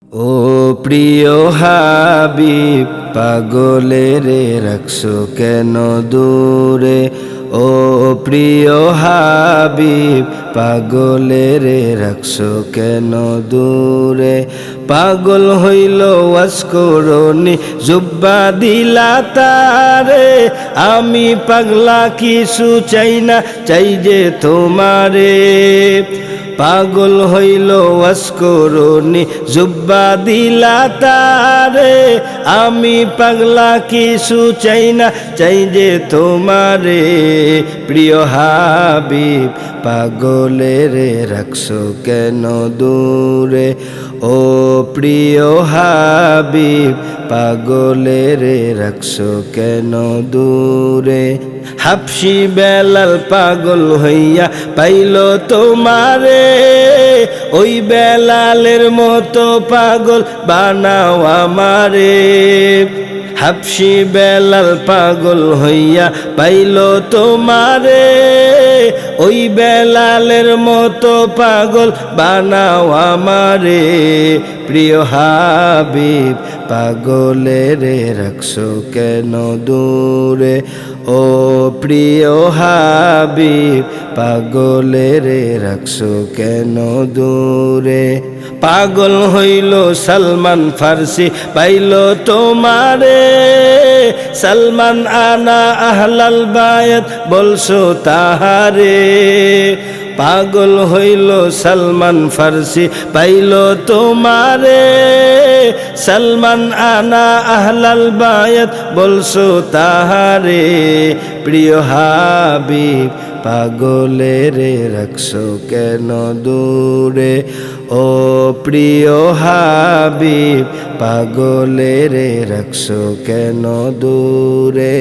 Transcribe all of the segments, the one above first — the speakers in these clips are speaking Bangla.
ও প্রিয় হাবিব পাগলেরে রাখছো কেন দূরে। ও প্রিয় হাবিব পাগলেরে রাখছো কেন দূরে। পাগল হইল ওয়াজ করনি জুব্বা দিলা তারে। আমি পাগলা কিছু চাই না, চাই যে তোমারে। পাগল হইল ওয়াজ করনি জুব্বা দিলা তারে। আমি পাগলা কিছু চাই না, চাই যে তোমারে। প্রিয় হাবিব পাগলেরে রাখছো কেন দূরে। ও প্রিয় হাবিব পাগলেরে রাখছো কেন দূরে। হাবশি বেলাল পাগল হইয়া পাইল তোমারে। ওই বেলালের মতো পাগল বানাও আমারে। হাবশি বেলাল পাগল হইয়া পাইল তোমারে। ওই বেলালের মতো পাগল বানাও আমারে। প্রিয় হাবিব পাগলেরে রাখছো কেন দূরে। ও প্রিয় হাবিব পাগলেরে রাখছো কেন দূরে। পাগল হইল সলমান ফার্সি পাইল তোমারে। সলমান আনা আহলাল বায়াত বলছো তাহারে। পাগল হইল সলমান ফার্সি পাইল তোমারে। সলমান আনা আহলাল বায়াত বলছো তাহারে। প্রিয় হাবিব পাগলেরে রাখছো কেন দূরে। ও প্রিয় হাবিব পাগলেরে রাখছো কেন দূরে।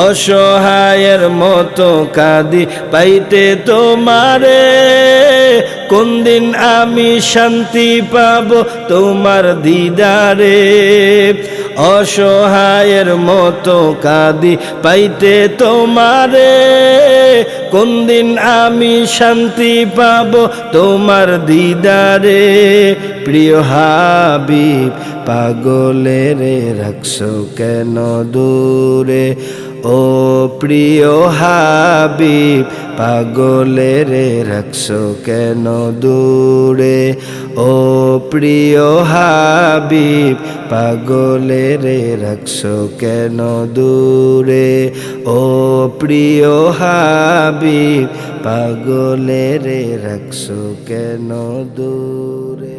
অসহায়ের মতো কাঁদি পাইতে তোমারে। কোন দিন আমি শান্তি পাব তোমার দিদারে। অসহায়ের মতো কাঁদি পাইতে তোমারে। কোন দিন আমি শান্তি পাব তোমার দিদারে। প্রিয় হাবিব পাগলেরে রাখছো কেন দূরে। ও প্রিয় হাবিব পাগলেরে রাখছো কেন দূরে। ও প্রিয় হাবিব পাগলেরে রাখছো কেন দূরে। ও প্রিয় হাবিব পাগলেরে রাখছো কেন দূরে।